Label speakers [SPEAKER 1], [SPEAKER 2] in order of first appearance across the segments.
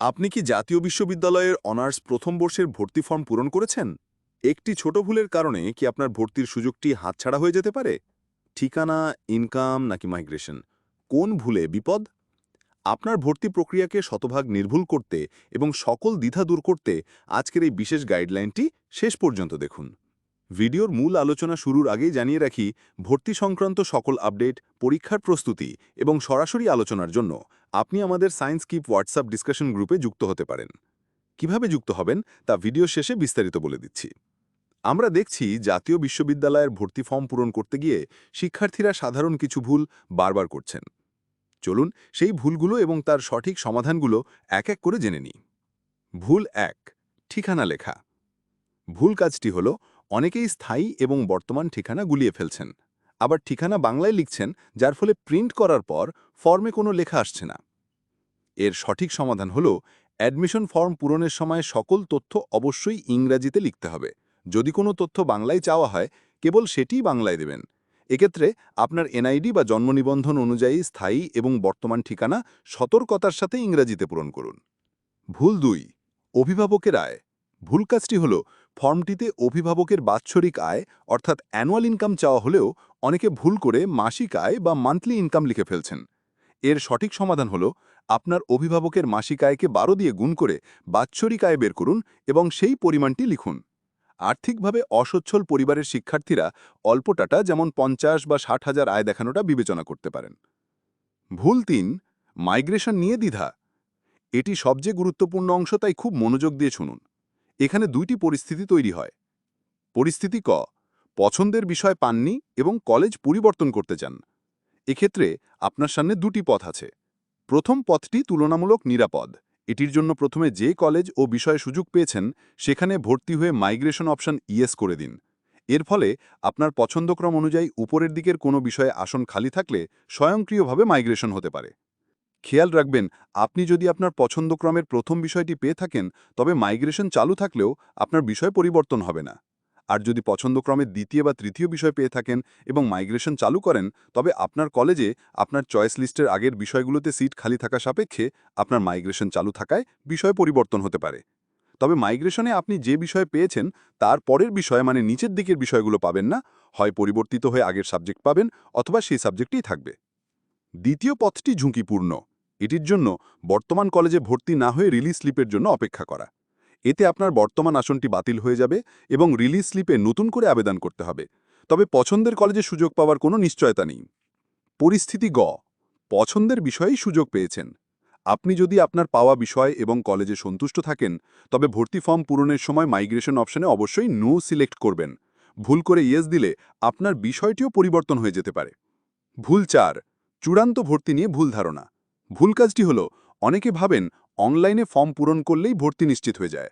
[SPEAKER 1] আপনি কি জাতীয় বিশ্ববিদ্যালয়ের অনার্স প্রথম বর্ষের ভর্তি ফর্ম পূরণ করেছেন? একটি ছোট ভুলের কারণে কি আপনার ভর্তির সুযোগটি হাতছাড়া হয়ে যেতে পারে? ঠিকানা, ইনকাম নাকি মাইগ্রেশন? কোন ভুলে বিপদ? আপনার ভর্তি প্রক্রিয়াকে শতভাগ নির্ভুল করতে এবং সকল দ্বিধা দূর করতে আজকের এই বিশেষ গাইডলাইনটি শেষ পর্যন্ত দেখুন। ভিডিওর মূল আলোচনা শুরুর আগেই জানিয়ে রাখি, ভর্তি সংক্রান্ত সকল আপডেট, পরীক্ষার প্রস্তুতি এবং সরাসরি আলোচনার জন্য আপনি আমাদের সায়েন্স কিপ হোয়াটসঅ্যাপ ডিসকাশন গ্রুপে যুক্ত হতে পারেন। কিভাবে যুক্ত হবেন তা ভিডিও শেষে বিস্তারিত বলে দিচ্ছি। আমরা দেখছি জাতীয় বিশ্ববিদ্যালয়ের ভর্তি ফর্ম পূরণ করতে গিয়ে শিক্ষার্থীরা সাধারণ কিছু ভুল বারবার করছেন। চলুন সেই ভুলগুলো এবং তার সঠিক সমাধানগুলো এক এক করে জেনে নিই। ভুল ১, ঠিকানা লেখা। ভুল কাজটি হল অনেকেই স্থায়ী এবং বর্তমান ঠিকানা গুলিয়ে ফেলছেন, আবার ঠিকানা বাংলায় লিখছেন, যার ফলে প্রিন্ট করার পর ফর্মে কোনো লেখা আসছে না। এর সঠিক সমাধান হল অ্যাডমিশন ফর্ম পূরণের সময় সকল তথ্য অবশ্যই ইংরাজিতে লিখতে হবে। যদি কোনো তথ্য বাংলায় চাওয়া হয়, কেবল সেটিই বাংলায় দেবেন। এক্ষেত্রে আপনার এনআইডি বা জন্ম নিবন্ধন অনুযায়ী স্থায়ী এবং বর্তমান ঠিকানা সতর্কতার সাথে ইংরাজিতে পূরণ করুন। ভুল ২, অভিভাবকের আয়। ভুল কাজটি হল ফর্মটিতে অভিভাবকের বাৎসরিক আয় অর্থাৎ অ্যানুয়াল ইনকাম চাওয়া হলেও অনেকে ভুল করে মাসিক আয় বা মান্থলি ইনকাম লিখে ফেলছেন। এর সঠিক সমাধান হল আপনার অভিভাবকের মাসিক আয়কে ১২ দিয়ে গুণ করে বাৎসরিক আয় বের করুন এবং সেই পরিমাণটি লিখুন। আর্থিকভাবে অসচ্ছল পরিবারের শিক্ষার্থীরা অল্প টাকা যেমন ৫০ বা ৬০,০০০ আয় দেখানোটা বিবেচনা করতে পারেন। ভুল ৩, মাইগ্রেশন নিয়ে দ্বিধা। এটি সবচেয়ে গুরুত্বপূর্ণ অংশ, তাই খুব মনোযোগ দিয়ে শুনুন। এখানে দুইটি পরিস্থিতি তৈরি হয়। পরিস্থিতি ক, পছন্দের বিষয় পাননি এবং কলেজ পরিবর্তন করতে চান। এক্ষেত্রে আপনার সামনে দুটি পথ আছে। প্রথম পথটি তুলনামূলক নিরাপদ। এটির জন্য প্রথমে যে কলেজ ও বিষয়ে সুযোগ পেয়েছেন সেখানে ভর্তি হয়ে মাইগ্রেশন অপশন ইয়েস করে দিন। এর ফলে আপনার পছন্দক্রম অনুযায়ী উপরের দিকের কোনো বিষয়ে আসন খালি থাকলে স্বয়ংক্রিয়ভাবে মাইগ্রেশন হতে পারে। খেয়াল রাখবেন, আপনি যদি আপনার পছন্দক্রমের প্রথম বিষয়টি পেয়ে থাকেন, তবে মাইগ্রেশন চালু থাকলেও আপনার বিষয় পরিবর্তন হবে না। আর যদি পছন্দক্রমের দ্বিতীয় বা তৃতীয় বিষয় পেয়ে থাকেন এবং মাইগ্রেশন চালু করেন, তবে আপনার কলেজে আপনার চয়েস লিস্টের আগের বিষয়গুলোতে সিট খালি থাকা সাপেক্ষে আপনার মাইগ্রেশন চালু থাকায় বিষয় পরিবর্তন হতে পারে। তবে মাইগ্রেশনে আপনি যে বিষয় পেয়েছেন তার পরের বিষয় মানে নিচের দিকের বিষয়গুলো পাবেন না, হয় পরিবর্তিত হয়ে আগের সাবজেক্ট পাবেন অথবা সেই সাবজেক্টই থাকবে। দ্বিতীয় পথটি ঝুঁকিপূর্ণ। এটির জন্য বর্তমান কলেজে ভর্তি না হয়ে রিলিজ স্লিপের জন্য অপেক্ষা করা। এতে আপনার বর্তমান আসনটি বাতিল হয়ে যাবে এবং রিলিজ স্লিপে নতুন করে আবেদন করতে হবে। তবে পছন্দের কলেজে সুযোগ পাওয়ার কোনো নিশ্চয়তা নেই। পরিস্থিতি গ, পছন্দের বিষয়েই সুযোগ পেয়েছেন। আপনি যদি আপনার পাওয়া বিষয় এবং কলেজে সন্তুষ্ট থাকেন, তবে ভর্তি ফর্ম পূরণের সময় মাইগ্রেশন অপশনে অবশ্যই নো সিলেক্ট করবেন। ভুল করে ইয়েস দিলে আপনার বিষয়টিও পরিবর্তন হয়ে যেতে পারে। ভুল ৪, চূড়ান্ত ভর্তি নিয়ে ভুল ধারণা। ভুল কাজটি হল অনেকে ভাবেন অনলাইনে ফর্ম পূরণ করলেই ভর্তি নিশ্চিত হয়ে যায়।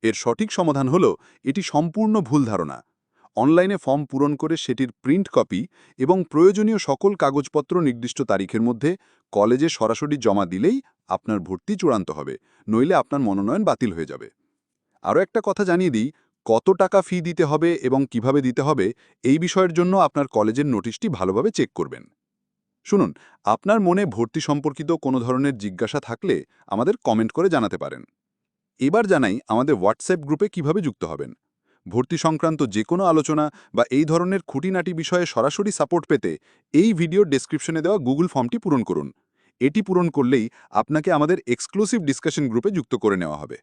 [SPEAKER 1] এর সঠিক সমাধান হল এটি সম্পূর্ণ ভুল ধারণা। অনলাইনে ফর্ম পূরণ করে সেটির প্রিন্ট কপি এবং প্রয়োজনীয় সকল কাগজপত্র নির্দিষ্ট তারিখের মধ্যে কলেজে সরাসরি জমা দিলেই আপনার ভর্তি চূড়ান্ত হবে, নইলে আপনার মনোনয়ন বাতিল হয়ে যাবে। আরও একটা কথা জানিয়ে দিই, কত টাকা ফি দিতে হবে এবং কিভাবে দিতে হবে এই বিষয়ের জন্য আপনার কলেজের নোটিশটি ভালোভাবে চেক করবেন। শুনুন, আপনার মনে ভর্তি সম্পর্কিত কোনো ধরনের জিজ্ঞাসা থাকলে আমাদের কমেন্ট করে জানাতে পারেন। এবার জানাই আমাদের হোয়াটসঅ্যাপ গ্রুপে কিভাবে যুক্ত হবেন। ভর্তি সংক্রান্ত যে কোনো আলোচনা বা এই ধরনের খুঁটিনাটি বিষয়ে সরাসরি সাপোর্ট পেতে এই ভিডিওর ডেসক্রিপশনে দেওয়া গুগল ফর্মটি পূরণ করুন। এটি পূরণ করলেই আপনাকে আমাদের এক্সক্লুসিভ ডিসকাশন গ্রুপে যুক্ত করে নেওয়া হবে।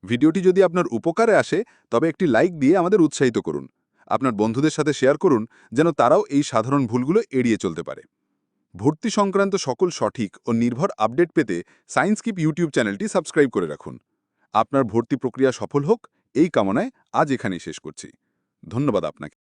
[SPEAKER 1] ভিডিওটি যদি আপনার উপকারে আসে, তবে একটি লাইক দিয়ে আমাদের উৎসাহিত করুন। আপনার বন্ধুদের সাথে শেয়ার করুন, যেন তারাও এই সাধারণ ভুলগুলো এড়িয়ে চলতে পারে। ভর্তি সংক্রান্ত সকল সঠিক ও নির্ভর আপডেট পেতে সায়েন্স কিপ ইউটিউব চ্যানেলটি সাবস্ক্রাইব করে রাখুন। আপনার ভর্তি প্রক্রিয়া সফল হোক এই কামনায় আজ এখানেই শেষ করছি। ধন্যবাদ আপনাকে।